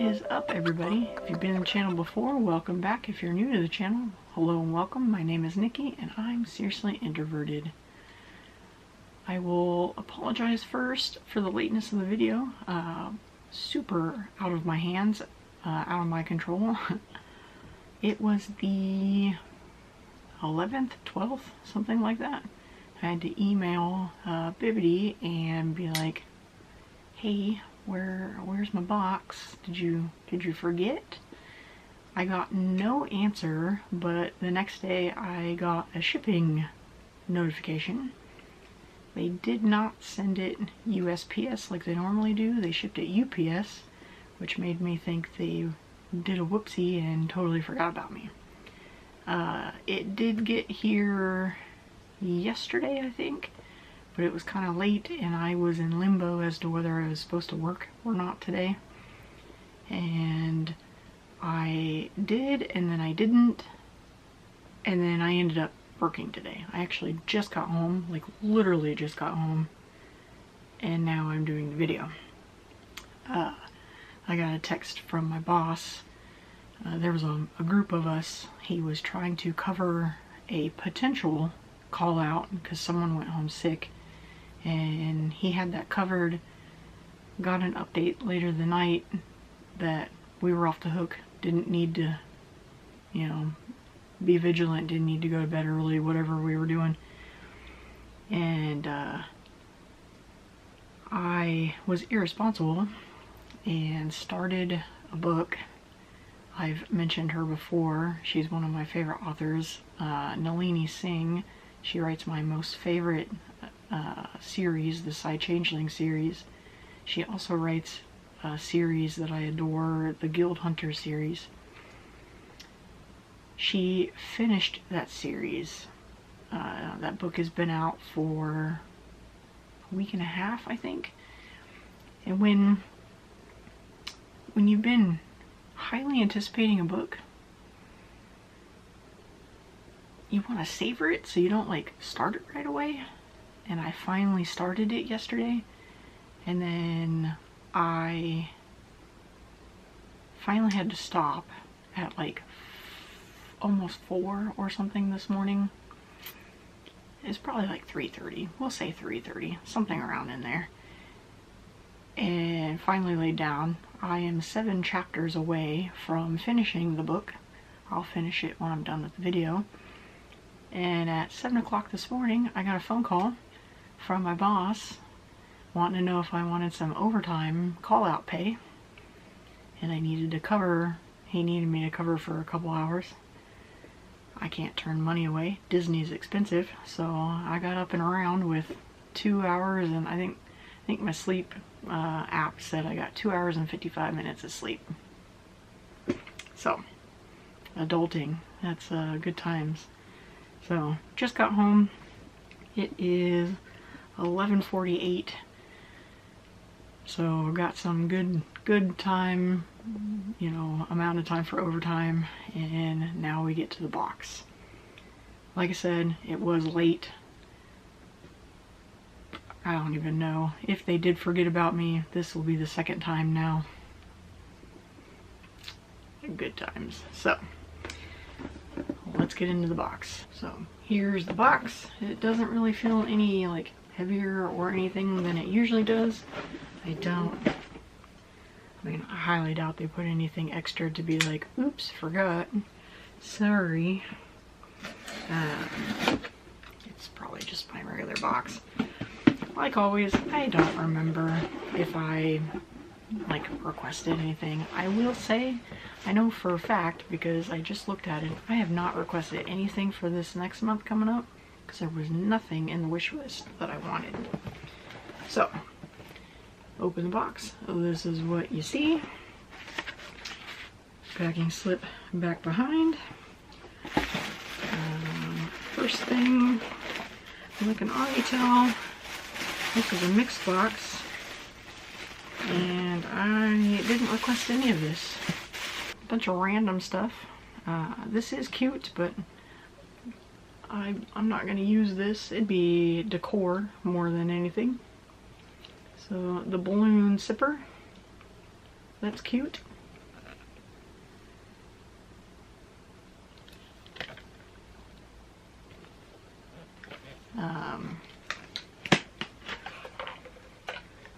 is up, everybody? If you've been in the channel before, welcome back. If you're new to the channel, hello and welcome. My name is Nikki and I'm seriously introverted. I will apologize first for the lateness of the video. Super out of my hands, out of my control. It was the 11th, 12th, something like that. I had to email Bibbidi and be like, hey, where's my box? Did you forget? I got no answer, but the next day I got a shipping notification. They did not send it USPS like they normally do. They shipped it UPS, which made me think they did a whoopsie and totally forgot about me. It did get here yesterday, I think, but it was kind of late and I was in limbo as to whether I was supposed to work or not today. And I did, and then I didn't, and then I ended up working today. I actually just got home, like literally just got home, and now I'm doing the video. I got a text from my boss. There was a group of us. He was trying to cover a potential call out because someone went home sick, and he had that covered. Got an update later the night that we were off the hook, didn't need to, you know, be vigilant, didn't need to go to bed early, whatever we were doing. And I was irresponsible and started a book. I've mentioned her before. She's one of my favorite authors, Nalini Singh. She writes my most favorite series, the Psy Changeling series. She also writes a series that I adore, the Guild Hunter series. She finished that series. That book has been out for a week and a half, I think. And when you've been highly anticipating a book, you want to savor it so you don't like start it right away. And I finally started it yesterday, and then I finally had to stop at like almost 4 or something this morning. It's probably like 3:30. We'll say 3:30, something around in there. And finally laid down. I am 7 chapters away from finishing the book. I'll finish it when I'm done with the video. And at 7 o'clock this morning, I got a phone call from my boss wanting to know if I wanted some overtime call-out pay. And he needed me to cover for a couple hours. I can't turn money away. Disney's expensive. So I got up and around with 2 hours, and I think my sleep app said I got 2 hours and 55 minutes of sleep. So, adulting, that's good times. So, just got home. It is 11:48. So, got some good time, you know, amount of time for overtime, and now we get to the box. Like I said, it was late. I don't even know. If they did forget about me, this will be the second time now. Good times. So, let's get into the box. So, here's the box. It doesn't really feel any, like, heavier or anything than it usually does. I mean, I highly doubt they put anything extra to be like, oops, forgot. Sorry. It's probably just my regular box. Like always, I don't remember if I like requested anything. I will say, I know for a fact, because I just looked at it, I have not requested anything for this next month coming up, because there was nothing in the wish list that I wanted. So, open the box. This is what you see. Packing slip back behind. First thing, you can already tell this is a mixed box, and I didn't request any of this. A bunch of random stuff. This is cute, but I'm not going to use this. It'd be decor more than anything. So the balloon sipper, that's cute.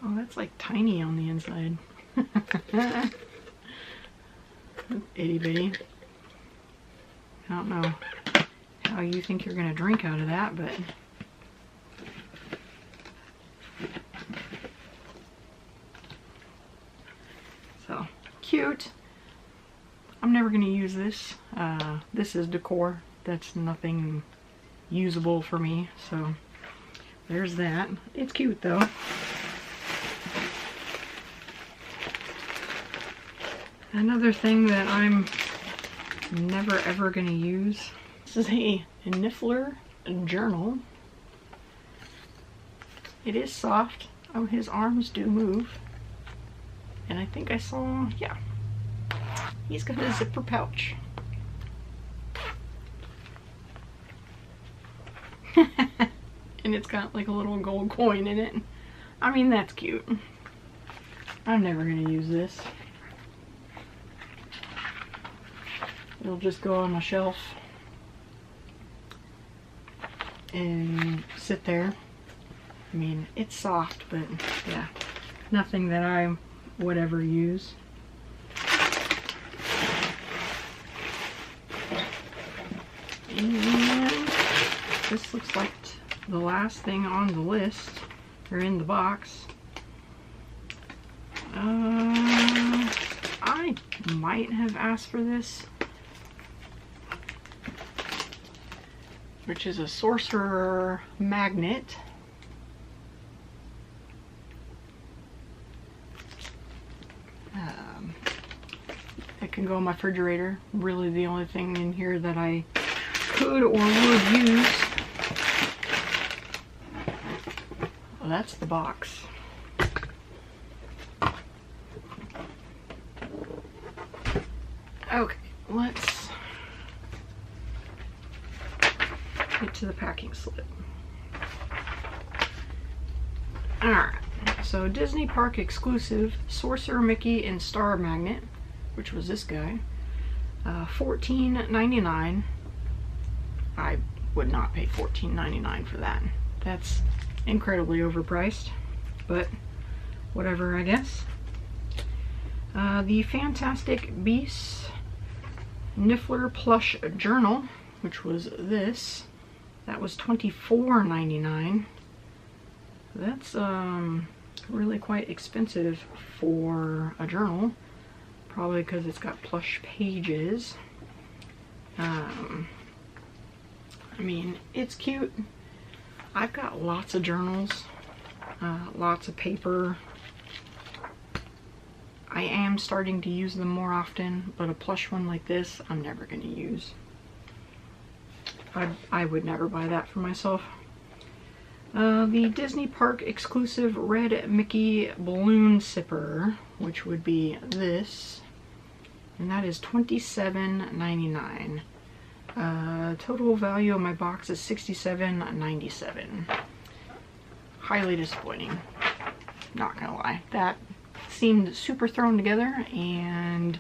Oh, that's like tiny on the inside. Itty bitty. I don't know how you think you're gonna drink out of that, but so cute. I'm never gonna use this. This is decor. That's nothing usable for me, so there's that. It's cute though. Another thing that I'm never ever gonna use. This is a Niffler journal. It is soft. Oh, his arms do move. And I think I saw, yeah, he's got a zipper pouch. And it's got like a little gold coin in it. I mean, that's cute. I'm never gonna use this. It'll just go on my shelf and sit there. I mean, it's soft, but yeah, nothing that I would ever use. And this looks like the last thing on the list, or in the box. I might have asked for this, which is a Sorcerer magnet. It can go in my refrigerator. Really the only thing in here that I could or would use. Well, that's the box. Okay, let's get to the packing slip. Alright, so Disney Park exclusive Sorcerer Mickey and Star Magnet, which was this guy, $14.99. I would not pay $14.99 for that. That's incredibly overpriced, but whatever, I guess. The Fantastic Beasts Niffler Plush Journal, which was this. That was $24.99. That's really quite expensive for a journal, probably because it's got plush pages. I mean, it's cute. I've got lots of journals, lots of paper. I am starting to use them more often, but a plush one like this, I'm never going to use. I would never buy that for myself. The Disney Park exclusive red Mickey balloon sipper, which would be this, and that is $27.99. Total value of my box is $67.97. Highly disappointing, not gonna lie. That seemed super thrown together and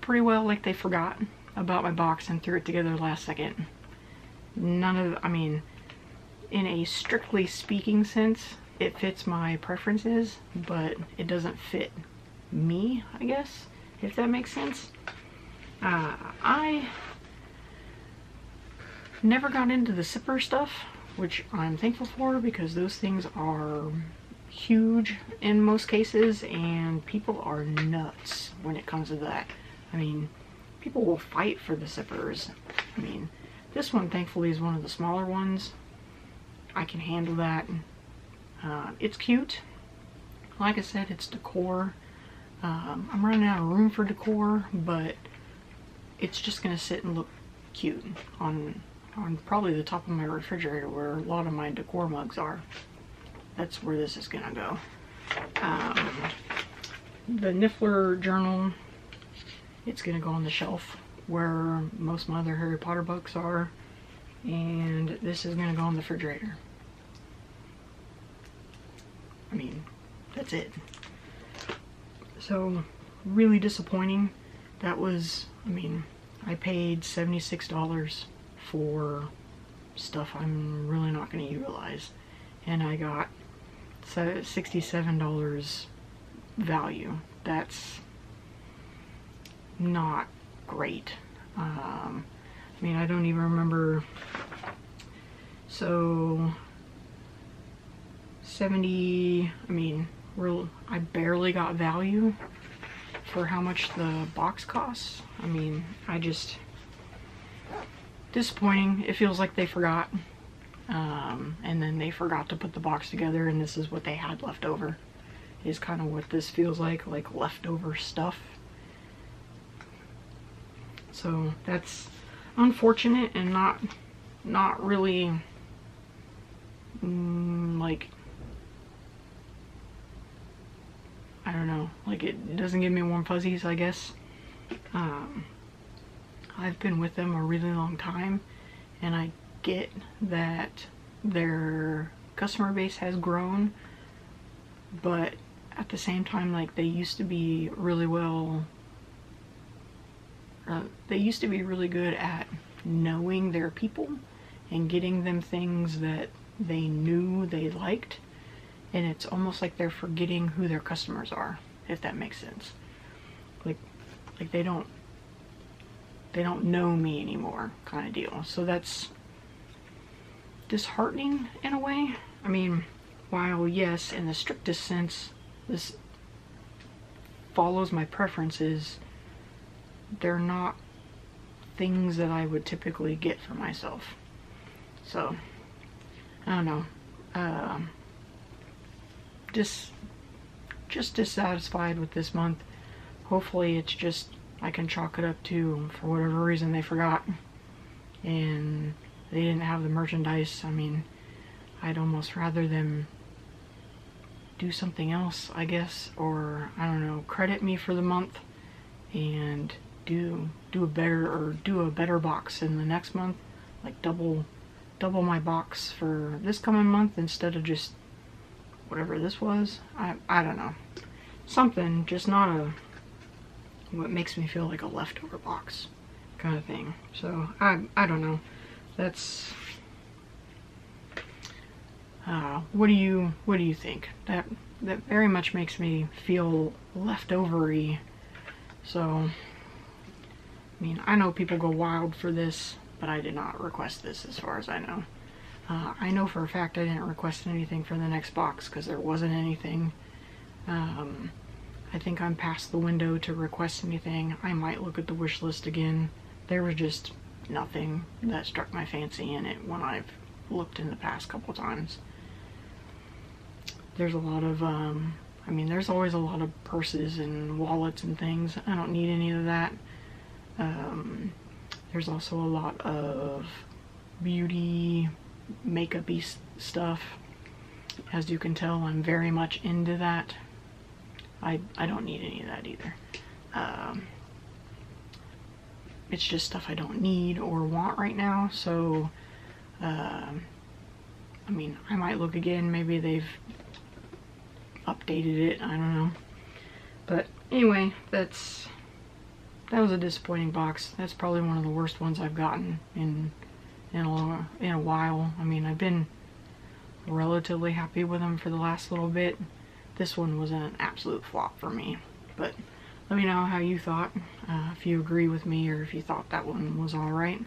pretty well like they forgot about my box and threw it together last second. None of, I mean, in a strictly speaking sense, it fits my preferences, but it doesn't fit me, I guess, if that makes sense. I never got into the zipper stuff, which I'm thankful for, because those things are huge in most cases, and people are nuts when it comes to that. I mean, people will fight for the zippers. I mean, this one thankfully is one of the smaller ones. I can handle that. It's cute. Like I said, it's decor. I'm running out of room for decor, but it's just gonna sit and look cute on probably the top of my refrigerator, where a lot of my decor mugs are. That's where this is gonna go. The Niffler journal, it's gonna go on the shelf where most of my other Harry Potter books are, and this is gonna go on the refrigerator. I mean, that's it. So, really disappointing. That was, I mean, I paid $76 for stuff I'm really not going to utilize. And I got $67 value. That's not great. I mean, I don't even remember. So 70, I mean, I barely got value for how much the box costs. I mean, disappointing. It feels like they forgot. And then they forgot to put the box together, and this is what they had left over. Is kind of what this feels like leftover stuff. So that's unfortunate and not really like, I don't know, like it doesn't give me warm fuzzies, I guess. I've been with them a really long time, and I get that their customer base has grown, but at the same time, like, they used to be really good at knowing their people and getting them things that they knew they liked, and it's almost like they're forgetting who their customers are, if that makes sense. Like they don't know me anymore, kind of deal. So that's disheartening in a way. I mean, while yes, in the strictest sense, this follows my preferences, they're not things that I would typically get for myself. So, I don't know. Just dissatisfied with this month. Hopefully it's just, I can chalk it up to, for whatever reason, they forgot and they didn't have the merchandise. I mean, I'd almost rather them do something else, I guess, or I don't know, credit me for the month and do a better box in the next month, like double my box for this coming month instead of just whatever this was. I don't know, something, just not what makes me feel like a leftover box kind of thing. So I don't know. That's what do you think? That very much makes me feel leftovery. So I mean, I know people go wild for this, but I did not request this as far as I know. I know for a fact I didn't request anything for the next box because there wasn't anything. I think I'm past the window to request anything. I might look at the wish list again. There was just nothing that struck my fancy in it when I've looked in the past couple times. There's a lot of, I mean, there's always a lot of purses and wallets and things. I don't need any of that. There's also a lot of beauty, makeup-y stuff. As you can tell, I'm very much into that. I don't need any of that either. It's just stuff I don't need or want right now, so I mean, I might look again. Maybe they've updated it, I don't know. But anyway, that was a disappointing box. That's probably one of the worst ones I've gotten in a while. I mean, I've been relatively happy with them for the last little bit. This one was an absolute flop for me. But let me know how you thought, if you agree with me or if you thought that one was alright.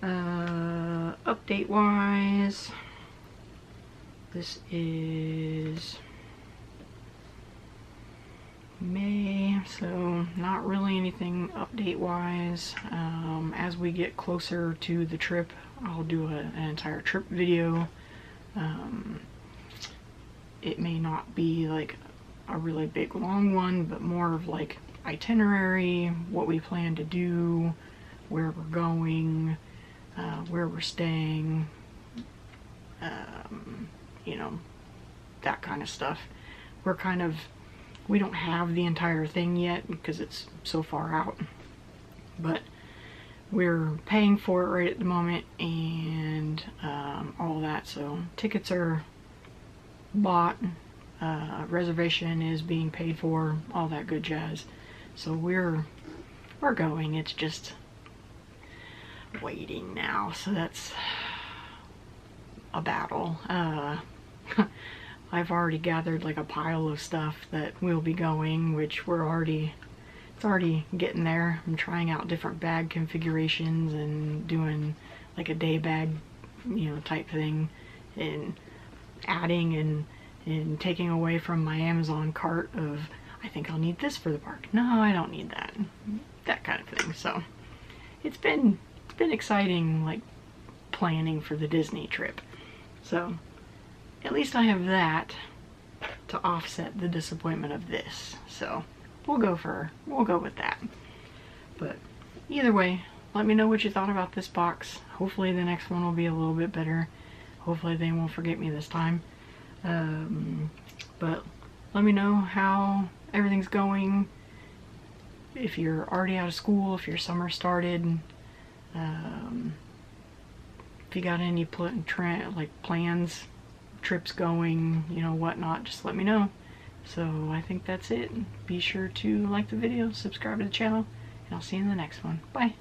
Update wise, this is May, so not really anything update wise. As we get closer to the trip, I'll do an entire trip video. It may not be like a really big long one, but more of like itinerary, what we plan to do, where we're going, where we're staying, you know, that kind of stuff. We don't have the entire thing yet because it's so far out, but we're paying for it right at the moment, and all that. So tickets are bought, reservation is being paid for, all that good jazz. So we're going. It's just waiting now, so that's a battle. I've already gathered like a pile of stuff that will be going, which it's already getting there. I'm trying out different bag configurations and doing like a day bag, you know, type thing, and adding and taking away from my Amazon cart of, I think I'll need this for the park. No, I don't need that. That kind of thing. So it's been exciting, like planning for the Disney trip. So at least I have that to offset the disappointment of this. So we'll go with that. But either way, let me know what you thought about this box. Hopefully the next one will be a little bit better. Hopefully they won't forget me this time. But let me know how everything's going. If you're already out of school, if your summer started, if you got any plans, trips going, you know, whatnot, just let me know. So I think that's it. Be sure to like the video, subscribe to the channel, and I'll see you in the next one. Bye.